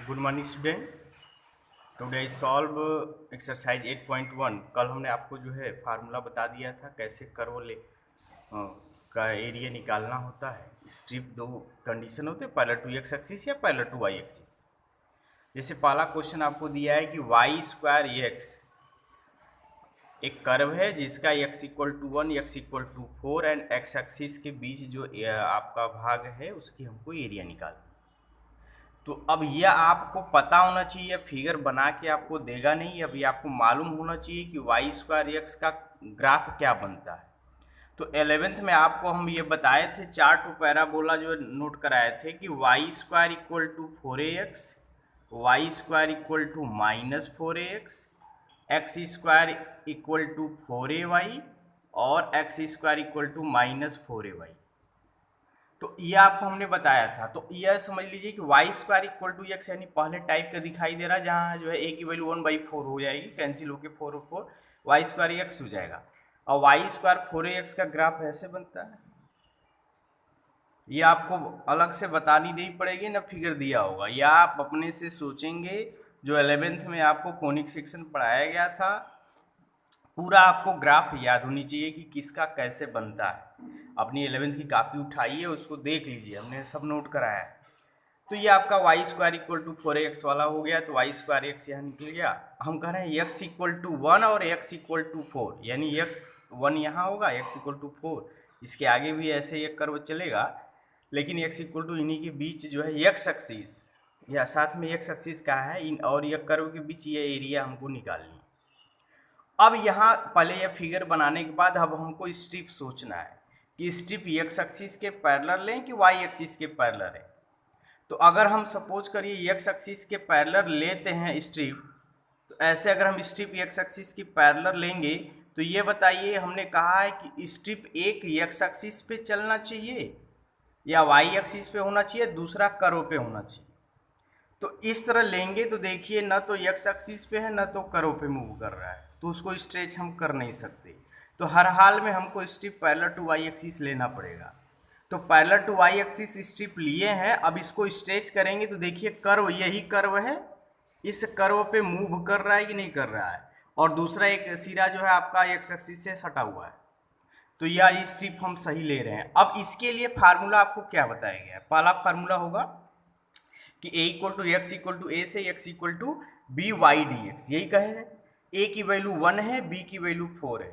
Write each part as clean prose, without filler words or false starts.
Good morning student. Today I solve exercise 8.1। कल हमने आपको जो है फार्मूला बता दिया था कैसे कर्व का एरिया निकालना होता है। स्ट्रिप दो कंडीशन होते हैं, पैरेलल टू एक्स एक्सिस या पैरेलल टू वाई एक्सिस। जैसे पहला क्वेश्चन आपको दिया है कि वाई स्क्वायर एक्स एक कर्व है जिसका x equal to 1, x equal to 4 and x axis के बीच जो आपका भाग है उसकी हमको एरिया निकालना। तो अब यह आपको पता होना चाहिए, फिगर बना के आपको देगा नहीं, अब ये आपको मालूम होना चाहिए कि वाई स्क्वायर एक्स का ग्राफ क्या बनता है। तो 11th में आपको हम ये बताए थे, चार टू पैराबोला जो नोट कराए थे कि y square equal to 4ax, y square equal to -4ax, x square equal to 4ay और x square equal to -4ay। तो ये आपको हमने बताया था। तो यह समझ लीजिए कि y square equal to x यानी पहले टाइप का दिखाई दे रहा है, जहाँ जो है ए की वैल्यू 1/4 हो जाएगी, कैंसिल होकर 4 वाई स्क्वायर एक्स हो जाएगा। और वाई स्क्वायर 4ax का ग्राफ ऐसे बनता है। ये आपको अलग से बतानी नहीं पड़ेगी, ना फिगर दिया होगा, या आप अपने से सोचेंगे। जो 11th में आपको कोनिक सेक्शन पढ़ाया गया था, पूरा आपको ग्राफ याद होनी चाहिए कि किसका कैसे बनता है। अपनी 11th की कापी उठाइए, उसको देख लीजिए, हमने सब नोट कराया है। तो ये आपका Y square equal to 4ax वाला हो गया, तो वाई स्क्वायर एक्स यहाँ निकल गया। हम कह रहे हैं एक्स इक्वल टू 1 और एक्स इक्वल टू 4, यानी एक्स 1 यहाँ होगा, एक्स इक्वल टू 4। इसके आगे भी ऐसे एक कर्व चलेगा, लेकिन एक्स इक्वल टू इन्हीं के बीच जो है एक्स एक्सिस, या साथ में एक्स एक्सिस का है इन और ये कर्व के बीच ये एरिया हमको निकालनी है। अब यहाँ पहले यह फिगर बनाने के बाद अब हमको स्ट्रिप सोचना है कि स्ट्रिप एक्स एक्सिस के पैरेलल लें कि वाई एक्सिस के पैरेलल है। तो अगर हम सपोज करिए एक्स एक्सिस के पैरेलल लेते हैं स्ट्रिप, तो ऐसे अगर हम स्ट्रिप एक्स एक्सिस की पैरेलल लेंगे तो ये बताइए, हमने कहा है कि स्ट्रिप एक एक्स एक्सिस पे चलना चाहिए या वाई एक्सिस पे होना चाहिए, दूसरा कर्व पे होना चाहिए। तो इस तरह लेंगे तो देखिए न तो एक्स एक्सिस पे है न तो कर्व पे मूव कर रहा है, तो उसको स्ट्रेच हम कर नहीं सकते। तो हर हाल में हमको strip parallel to y axis लेना पड़ेगा। तो parallel to y axis strip लिए हैं, अब इसको स्ट्रेच करेंगे तो देखिए कर्व, यही कर्व है, इस कर्व पे मूव कर रहा है कि नहीं कर रहा है, और दूसरा एक सिरा जो है आपका एक्स एक्सिस से सटा हुआ है। तो यह स्ट्रिप हम सही ले रहे हैं। अब इसके लिए फार्मूला आपको क्या बताया गया है? पहला फार्मूला होगा कि a equal to X equal to A से X equal to B Y D X, यही कहे हैं। a की वैल्यू 1 है, b की वैल्यू 4 है,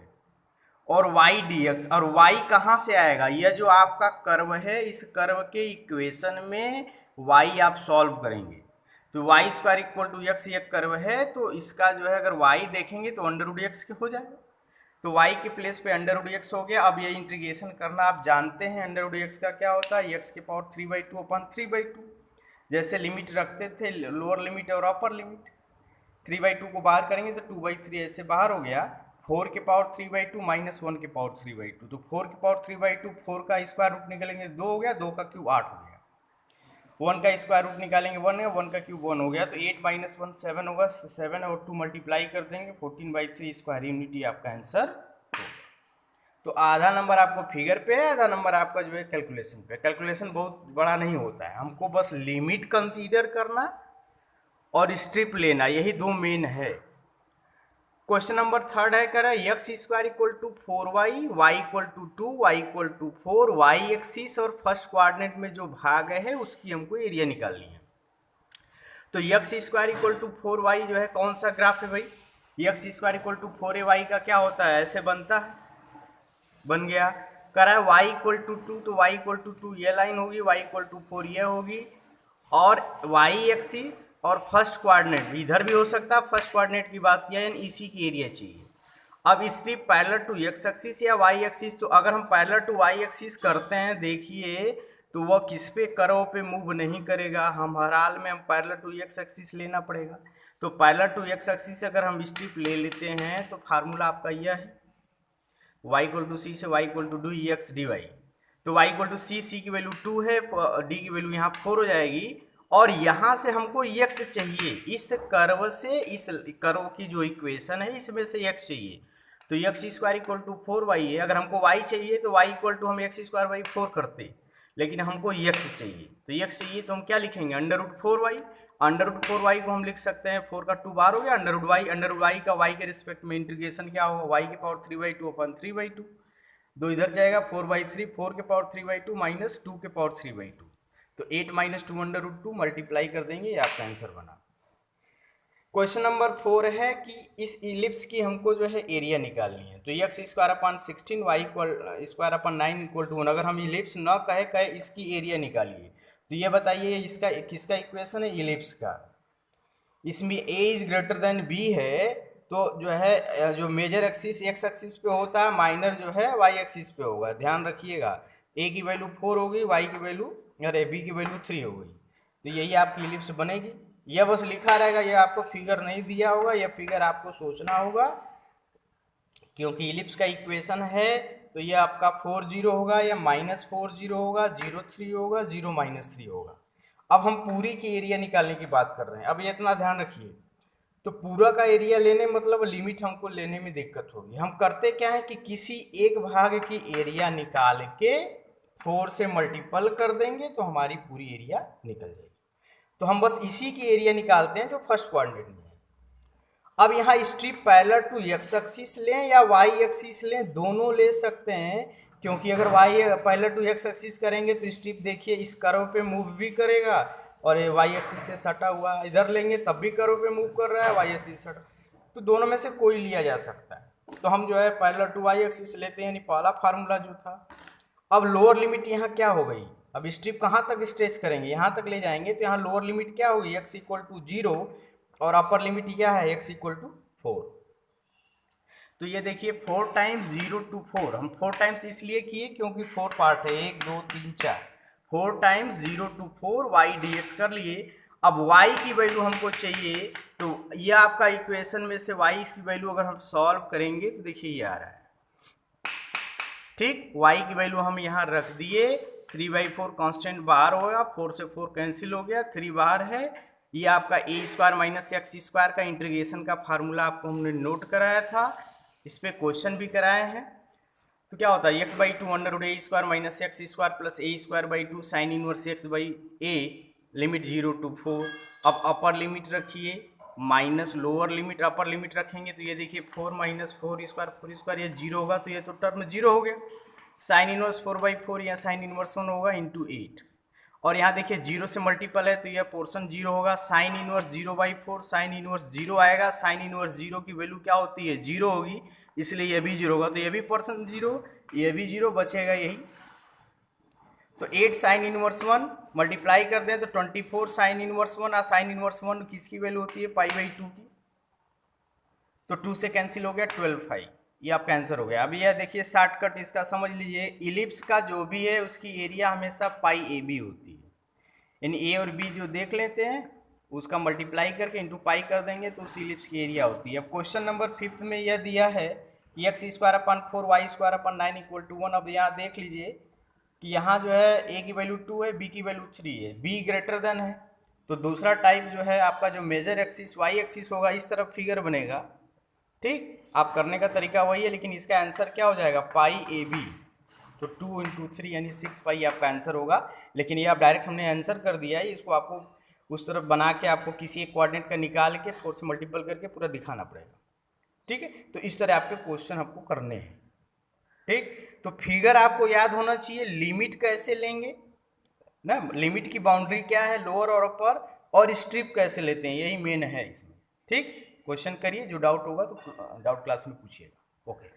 और y dx, और y कहाँ से आएगा? यह जो आपका कर्व है, इस कर्व के इक्वेशन में y आप सॉल्व करेंगे। तो y square equal to x एक कर्व है, तो इसका जो है अगर y देखेंगे तो अंडर रूट एक्स के हो जाएगा। तो y के प्लेस पे अंडर रूट एक्स हो गया। अब ये इंटीग्रेशन करना आप जानते हैं, अंडर रूट एक्स का क्या होता है, एक्स के पावर 3/2 अपन 3/2। जैसे लिमिट रखते थे, लोअर लिमिट और अपर लिमिट, 3/2 को बाहर करेंगे तो 2/3 ऐसे बाहर हो गया। 4 के पावर 3/2 -1 के पावर 3/2, तो 4 के पावर 3/2, 4 का स्क्वायर रूट निकालेंगे 2 हो गया, 2 का क्यूब 8 हो गया। 1 का स्क्वायर रूट निकालेंगे 1 है, 1 का क्यूब 1 हो गया, तो 8 - 1 7 होगा, 7 और 2 मल्टीप्लाई कर देंगे, 14/3 स्क्वायर यूनिटी आपका आंसर। तो आधा नंबर आपको फिगर पे है, आधा नंबर आपका जो है कैलकुलेशन पे। कैलकुलेशन बहुत बड़ा नहीं होता है, हमको बस लिमिट कंसीडर करना और स्ट्रिप लेना, यही दो मेन है। क्वेश्चन नंबर थर्ड है, कह रहा है x square equal to 4y, y equal to 2, y equal to 4, y axis और फर्स्ट कोऑर्डिनेट में जो भाग है उसकी हमको एरिया निकालनी है। तो x square equal to 4y जो है कौन सा ग्राफ है भाई? X square equal to 4ay का क्या होता है, ऐसे बनता है, बन गया। कह रहा है वाई इक्वल टू 2, तो वाई इक्वल टू 2 ये लाइन होगी, वाई इक्वल टू 4 ये होगी, और वाई एक्सिस और फर्स्ट कोऑर्डिनेट इधर भी हो सकता है, फर्स्ट कोऑर्डिनेट की बात किया है, इसी की एरिया चाहिए। अब strip parallel to x axis या वाई एक्सिस, तो अगर हम पैरेलल टू वाई एक्सिस करते हैं देखिए, तो वह किस पे, कर्व पे मूव नहीं करेगा। हम हर हाल में हम पैरेलल टू एक्स एक्सिस लेना पड़ेगा। तो पैरेलल टू एक्स एक्सिस अगर हम स्ट्रिप ले लेते हैं तो फार्मूला आपका यह है, y इक्वल टू सी से y equal to d x d y. तो y इक्वल टू सी की वैल्यू 2 है, d की वैल्यू यहाँ 4 हो जाएगी, और यहाँ से हमको x चाहिए, इस कर्व से, इस कर्व की जो इक्वेशन है इसमें से x चाहिए। तो x square equal to 4y है। अगर हमको y चाहिए तो y इक्वल टू हम एक्स स्क्वायर बाई 4 करते, लेकिन हमको यक्स चाहिए, तो यक्स चाहिए तो हम क्या लिखेंगे, under root 4y। Under root 4y को हम लिख सकते हैं 4 का 2 बार हो गया, अंडर रूट वाई का y के रिस्पेक्ट में इंटीग्रेशन क्या होगा, y की पावर 3/2 अपन 3/2, 2 इधर जाएगा 4/3, 4 के पावर 3/2 माइनस 2 के पावर 3/2, तो 8 माइनस 2 अंडर रूट 2 मल्टीप्लाई कर देंगे, ये आपका आंसर बना। क्वेश्चन नंबर 4 है कि इस इलिप्स की हमको जो है एरिया निकालनी है, तो x square upon 16 y square upon 9 equal to 1। अगर हम इलिप्स न कहे इसकी एरिया निकालिए, तो ये बताइए इसका किसका इक्वेशन है, इलिप्स का। इसमें a is greater than b है, तो जो है जो मेजर एक्सिस एक्स एक्सिस पे होता है, माइनर जो है y एक्सिस पे होगा। ध्यान रखिएगा, a की वैल्यू 4 होगी, y की वैल्यू अरे b की वैल्यू 3 हो गई, तो यही आपकी इलिप्स बनेगी। यह बस लिखा रहेगा, यह आपको फिगर नहीं दिया होगा, यह फिगर आपको सोचना होगा, क्योंकि इलिप्स का इक्वेशन है, तो यह आपका 4 0 होगा, या -4 0 होगा, 0 3 होगा, 0 -3 होगा। अब हम पूरी की एरिया निकालने की बात कर रहे हैं। अब ये इतना ध्यान रखिए, तो पूरा का एरिया लेने मतलब लिमिट हमको लेने में दिक्कत होगी। हम करते क्या है कि किसी एक भाग की एरिया निकाल के 4 से मल्टीपल कर देंगे, तो हमारी पूरी एरिया निकल जाएगी। तो हम बस इसी की एरिया निकालते हैं जो फर्स्ट क्वाड्रेंट में है। अब यहाँ strip parallel to x axis लें या वाई एक्सिस लें, दोनों ले सकते हैं, क्योंकि अगर y parallel to x axis करेंगे तो स्ट्रिप देखिए इस कर्व पे मूव भी करेगा, और ये वाई एक्सिस से सटा हुआ, इधर लेंगे तब भी कर्व पे मूव कर रहा है, वाई एक्सिस सटा, तो दोनों में से कोई लिया जा सकता है। तो हम जो है पैरेलल टू वाई एक्सिस लेते हैं, यानी पहला फार्मूला जो था। अब लोअर लिमिट यहाँ क्या हो गई, अब स्ट्रिप कहाँ तक स्ट्रेच करेंगे, यहाँ तक ले जाएंगे, तो यहाँ लोअर लिमिट क्या होगी, x इक्वल टू 0, और अपर लिमिट क्या है, x इक्वल टू 4। तो ये देखिए 4 टाइम्स 0 to 4, हम 4 टाइम्स इसलिए किए क्योंकि 4 पार्ट है, 1 2 3 4, 4 टाइम्स 0 to 4 y dx कर लिए। अब y की वैल्यू हमको चाहिए, तो ये आपका इक्वेशन में से y की वैल्यू अगर हम सॉल्व करेंगे तो देखिए ये आ रहा है, ठीक। y की वैल्यू हम यहाँ रख दिए, 3/4 कांस्टेंट बाहर होगा, 4 से 4 कैंसिल हो गया, 3 बाहर है। ये आपका a square minus x square का इंटीग्रेशन का फार्मूला आपको हमने नोट कराया था, इस पर क्वेश्चन भी कराए हैं। तो क्या होता है, x/2 under root a square minus x square plus a square by 2 sine inverse x/a, limit 0 to 4। अब अपर लिमिट रखिए minus lower limit, upper limit रखेंगे तो ये देखिए 4 माइनस 4 स्क्वायर, ये 0 होगा, तो ये तो टर्म 0 हो गया। साइन इनवर्स 4/4 या साइन इनवर्स 1 होगा इंटू 8, और यहाँ देखिए 0 से मल्टीपल है तो यह पोर्शन 0 होगा। साइन इनवर्स 0/4, साइन इनवर्स 0 आएगा, साइन इनवर्स 0 की वैल्यू क्या होती है, 0 होगी, इसलिए यह भी 0 होगा, तो यह भी पोर्शन 0, यह भी 0 बचेगा यही। तो 8 साइन इनवर्स 1 मल्टीप्लाई कर दें तो 24 साइन इनवर्स 1, और साइन इनवर्स 1 किसकी वैल्यू होती है, π/2 की, तो 2 से कैंसिल हो गया, 12 ये आपका आंसर हो गया। अब यह देखिए शॉर्टकट इसका समझ लीजिए, इलिप्स का जो भी है उसकी एरिया हमेशा π/AB होती है, यानी ए और बी जो देख लेते हैं उसका मल्टीप्लाई करके इंटू पाई कर देंगे तो उस इलिप्स की एरिया होती है। अब क्वेश्चन नंबर 5 में यह दिया है कि x square upon 4 y square upon 9 equal to 1। अब यहाँ देख लीजिए कि यहाँ जो है a की वैल्यू 2 है, b की वैल्यू 3 है, b ग्रेटर देन है, तो दूसरा टाइप जो है आपका जो मेजर एक्सिस वाई एक्सिस होगा, इस तरफ फिगर बनेगा, ठीक। आप करने का तरीका वही है, लेकिन इसका आंसर क्या हो जाएगा, π/AB, तो 2 × 3 यानी 6 पाई आपका आंसर होगा। लेकिन ये आप डायरेक्ट हमने आंसर कर दिया है, इसको आपको उस तरफ बना के आपको किसी एक कोऑर्डिनेट का निकाल के 4 से मल्टीपल करके पूरा दिखाना पड़ेगा, ठीक है। तो इस तरह आपके क्वेश्चन आपको करने हैं, ठीक। तो फिगर आपको याद होना चाहिए, लिमिट कैसे लेंगे ना, लिमिट की बाउंड्री क्या है लोअर और अपर, और स्ट्रिप कैसे लेते हैं, यही मेन है इसमें, ठीक। क्वेश्चन करिए, जो डाउट होगा तो डाउट क्लास में पूछिएगा, ओके।